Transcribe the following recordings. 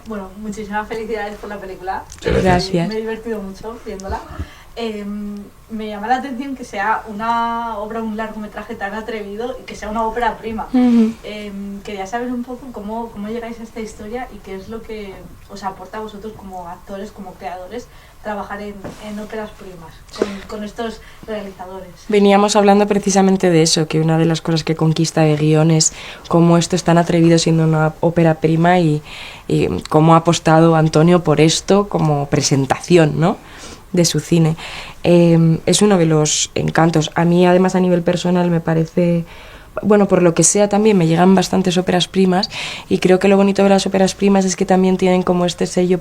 bueno, muchísimas felicidades por la película. Gracias. Me he divertido mucho viéndola. Me llama la atención que sea una obra, un largometraje tan atrevido y que sea una ópera prima. Quería saber un poco cómo llegáis a esta historia y qué es lo que os aporta a vosotros como actores, como creadores, trabajar en óperas primas con estos realizadores. Veníamos hablando precisamente de eso, que una de las cosas que conquista de guión es cómo esto es tan atrevido siendo una ópera prima y cómo ha apostado Antonio por esto como presentación, ¿no?, de su cine. Es uno de los encantos. A mí, además, a nivel personal me parece... Bueno, por lo que sea, también me llegan bastantes óperas primas y creo que lo bonito de las óperas primas es que también tienen como este sello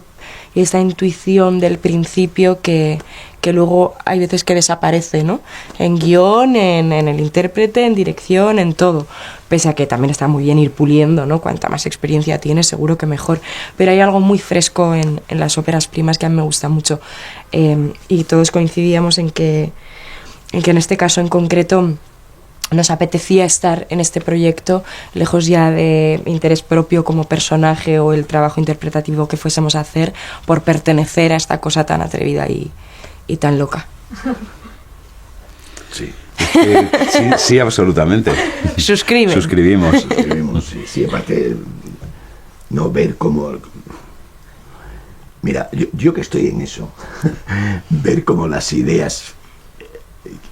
y esta intuición del principio que luego hay veces que desaparece, ¿no? En guión, en el intérprete, en dirección, en todo. Pese a que también está muy bien ir puliendo, ¿no? Cuanta más experiencia tienes, seguro que mejor. Pero hay algo muy fresco en las óperas primas que a mí me gusta mucho. Y todos coincidíamos en que en este caso en concreto nos apetecía estar en este proyecto, lejos ya de interés propio como personaje o el trabajo interpretativo que fuésemos a hacer, por pertenecer a esta cosa tan atrevida y tan loca. Sí. Sí, absolutamente. Suscribimos. Sí, aparte, no ver cómo... Mira, yo que estoy en eso, ver cómo las ideas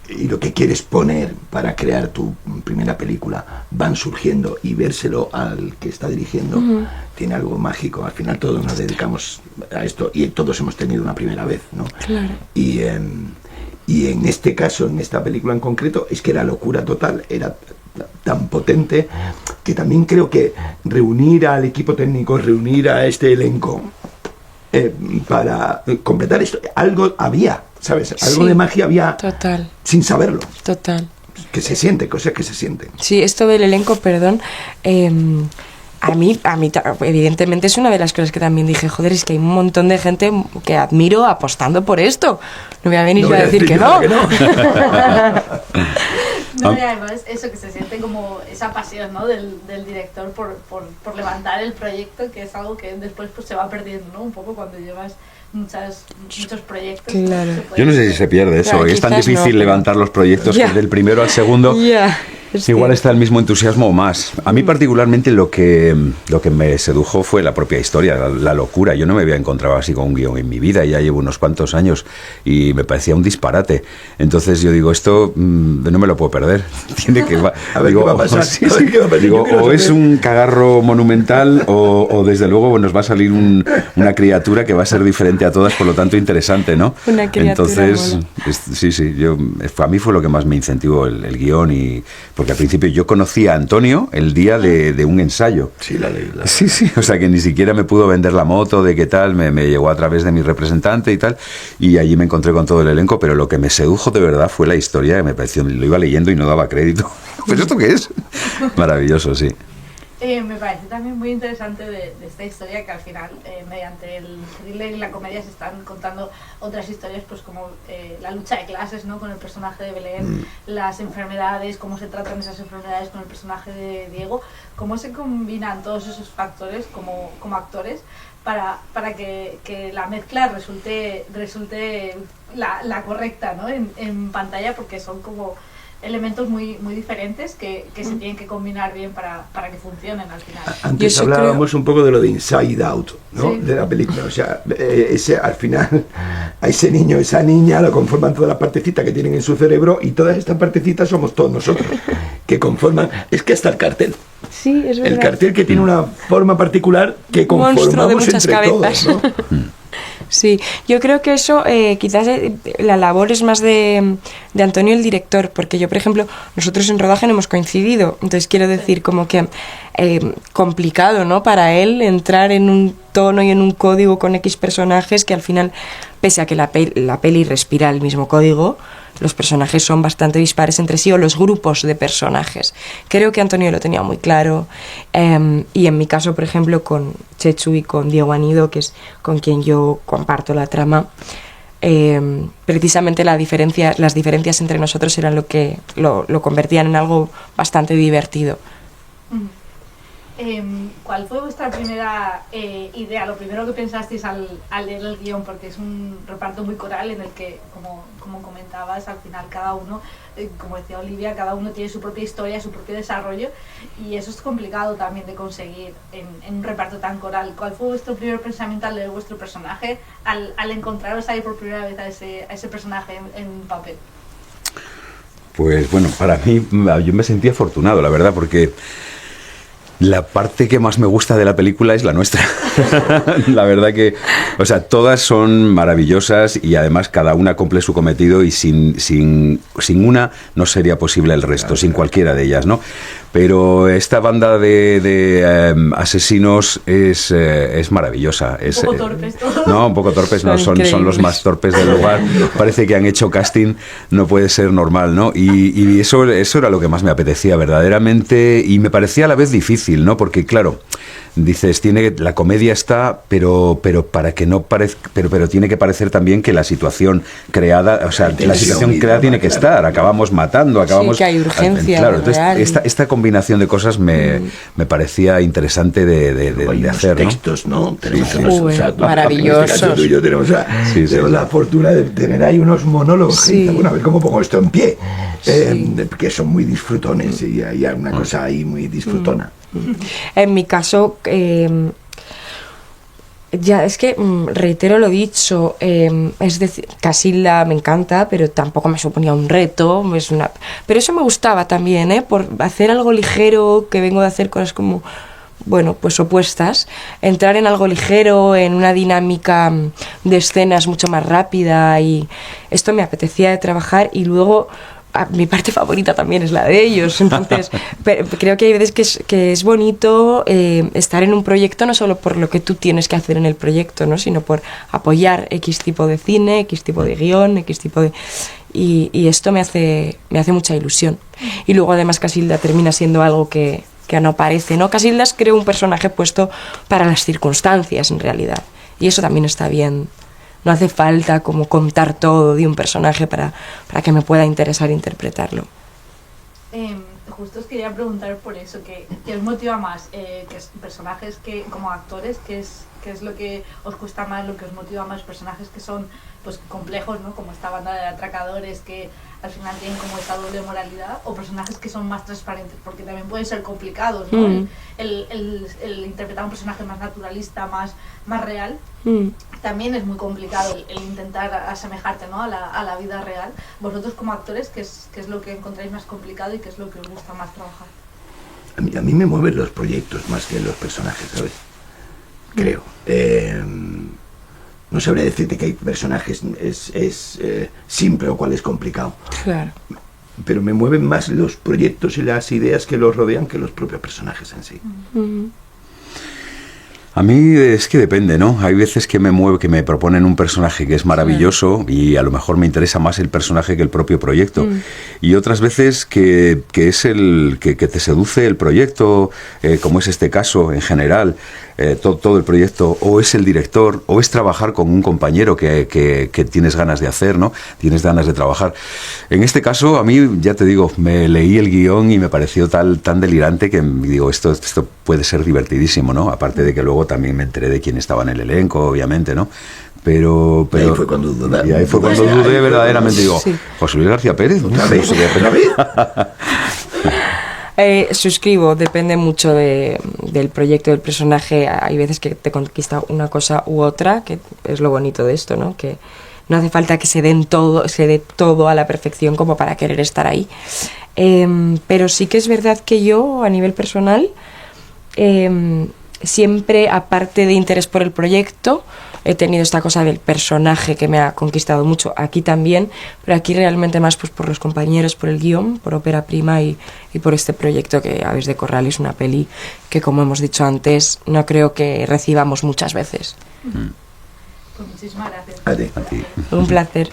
y lo que quieres poner para crear tu primera película van surgiendo y vérselo al que está dirigiendo, tiene algo mágico. Al final todos nos dedicamos a esto y todos hemos tenido una primera vez, ¿no? Claro. Y en este caso, en esta película en concreto, es que era locura total, era tan potente que también creo que reunir al equipo técnico, reunir a este elenco para completar esto, algo había, ¿sabes? Algo de magia había. Total. Sin saberlo. Total. Que se siente, cosas que se sienten. Sí, esto del elenco, perdón, a mí evidentemente es una de las cosas que también dije, joder, es que hay un montón de gente que admiro apostando por esto. No voy a venir yo a decir que no. No, y además eso, que se siente como esa pasión, ¿no?, del director por levantar el proyecto, que es algo que después pues se va perdiendo, ¿no?, un poco cuando llevas muchos proyectos. Claro. Yo no sé si se pierde eso, Claro, es tan quizás difícil no, levantar los proyectos que del primero al segundo. Igual está el mismo entusiasmo o más. A mí particularmente lo que me sedujo fue la propia historia, la locura. Yo no me había encontrado así con un guión en mi vida, ya llevo unos cuantos años y me parecía un disparate. Entonces yo digo, esto no me lo puedo perder. Tiene que a ver qué va a pasar. Digo, o es un cagarro monumental o desde luego nos va a salir una criatura que va a ser diferente a todas, por lo tanto interesante, ¿no? Una criatura. Entonces, a mí fue lo que más me incentivó el guión porque al principio yo conocí a Antonio el día de un ensayo. Sí, la ley. Sí, o sea que ni siquiera me pudo vender la moto de qué tal, me llegó a través de mi representante y tal, y allí me encontré con todo el elenco, pero lo que me sedujo de verdad fue la historia, que me pareció, lo iba leyendo y no daba crédito. ¿Pero esto qué es? Maravilloso, sí. Me parece también muy interesante de esta historia que al final, mediante el thriller y la comedia, se están contando otras historias, pues como la lucha de clases, ¿no?, con el personaje de Belén, las enfermedades, cómo se tratan esas enfermedades con el personaje de Diego, cómo se combinan todos esos factores como actores para que la mezcla resulte la correcta, ¿no?, en pantalla, porque son como elementos muy diferentes que se tienen que combinar bien para que funcionen al final. Antes hablábamos un poco de lo de Inside Out, ¿no?, de la película. O sea, al final a ese niño, esa niña lo conforman todas las partecitas que tienen en su cerebro, y todas estas partecitas somos todos nosotros, que conforman, es que hasta el cartel. Sí, es verdad. El cartel que tiene una forma particular que conformamos entre todos, ¿no? Sí, yo creo que eso quizás la labor es más de Antonio el director, porque yo, por ejemplo, nosotros en rodaje no hemos coincidido, entonces quiero decir como que complicado, ¿no?, para él entrar en un tono y en un código con X personajes que al final, pese a que la peli respira el mismo código, los personajes son bastante dispares entre sí, o los grupos de personajes. Creo que Antonio lo tenía muy claro, y en mi caso, por ejemplo, con Chechu y con Diego Anido, que es con quien yo comparto la trama, precisamente las diferencias entre nosotros eran lo que lo convertían en algo bastante divertido. ¿Cuál fue vuestra primera idea? Lo primero que pensasteis al leer el guión, porque es un reparto muy coral en el que, como comentabas, al final cada uno, como decía Olivia, cada uno tiene su propia historia, su propio desarrollo, y eso es complicado también de conseguir en un reparto tan coral. ¿Cuál fue vuestro primer pensamiento al leer vuestro personaje, al encontraros ahí por primera vez a ese personaje en papel? Pues bueno, para mí, yo me sentí afortunado, la verdad, porque la parte que más me gusta de la película es la nuestra. La verdad que, o sea, todas son maravillosas y además cada una cumple su cometido y sin una no sería posible el resto, sin cualquiera de ellas, ¿no? Pero esta banda de asesinos es maravillosa. Un poco torpes todos. No, un poco torpes, no, son los más torpes del lugar. Parece que han hecho casting, no puede ser normal, ¿no? Y eso era lo que más me apetecía verdaderamente y me parecía a la vez difícil, ¿no? Porque claro, dices, la comedia está, pero para que no parezca, pero tiene que parecer también que la situación creada, o sea, la situación creada tiene que estar, acabamos matando, acabamos... Sí, que hay urgencia. Claro, entonces esta combinación de cosas me parecía interesante de hacer, ¿no? Textos, ¿no? Tenemos maravillosos. Tú y yo tenemos la fortuna de tener ahí unos monólogos. Sí. Bueno, a ver cómo pongo esto en pie. Que son muy disfrutones y hay una cosa ahí muy disfrutona. En mi caso, ya es que reitero lo dicho, es decir, Casilda me encanta, pero tampoco me suponía un reto, pero eso me gustaba también, por hacer algo ligero, que vengo de hacer cosas como, bueno, pues opuestas, entrar en algo ligero, en una dinámica de escenas mucho más rápida, y esto me apetecía de trabajar. Y luego mi parte favorita también es la de ellos, entonces creo que hay veces que es bonito estar en un proyecto no solo por lo que tú tienes que hacer en el proyecto, ¿no? Sino por apoyar X tipo de cine, X tipo de guión, X tipo de... Y esto me hace mucha ilusión. Y luego además Casilda termina siendo algo que no parece, ¿no? Casilda es, creo, un personaje puesto para las circunstancias en realidad, y eso también está bien. No hace falta como contar todo de un personaje para que me pueda interesar interpretarlo. Justo os quería preguntar por eso, ¿qué os motiva más? Personajes que, como actores, ¿qué es lo que os cuesta más, lo que os motiva más? Personajes que son pues complejos, ¿no? Como esta banda de atracadores que al final tienen como esta doble moralidad, o personajes que son más transparentes, porque también pueden ser complicados, ¿no? El interpretar un personaje más naturalista, más real, también es muy complicado el intentar asemejarte, ¿no? a la vida real. Vosotros como actores, ¿qué es lo que encontráis más complicado y qué es lo que os gusta más trabajar? A mí me mueven los proyectos más que los personajes, ¿sabes? Creo. No sabría decirte que hay personajes es simple o cuál es complicado. Claro. Pero me mueven más los proyectos y las ideas que los rodean que los propios personajes en sí. A mí es que depende, ¿no? Hay veces que me proponen un personaje que es maravilloso y a lo mejor me interesa más el personaje que el propio proyecto. Y otras veces que es el que te seduce el proyecto, como es este caso en general, todo el proyecto, o es el director, o es trabajar con un compañero que tienes ganas de hacer, ¿no? Tienes ganas de trabajar. En este caso, a mí, ya te digo, me leí el guión y me pareció tan delirante que digo, esto puede ser divertidísimo, ¿no? Aparte de que luego también me enteré de quién estaba en el elenco, obviamente, ¿no? Pero ahí fue cuando dudé. Y ahí fue cuando dudé verdaderamente, digo, sí. José Luis García Pérez, ¿otra vez? Suscribo, depende mucho del proyecto, del personaje. Hay veces que te conquista una cosa u otra, que es lo bonito de esto, ¿no? Que no hace falta que se dé todo a la perfección como para querer estar ahí. Pero sí que es verdad que yo, a nivel personal, siempre, aparte de interés por el proyecto, he tenido esta cosa del personaje que me ha conquistado mucho, aquí también, pero aquí realmente más pues por los compañeros, por el guión, por Ópera Prima y por este proyecto que Aves de Corral es una peli que, como hemos dicho antes, no creo que recibamos muchas veces. Pues muchísimas gracias. A ti. Un placer.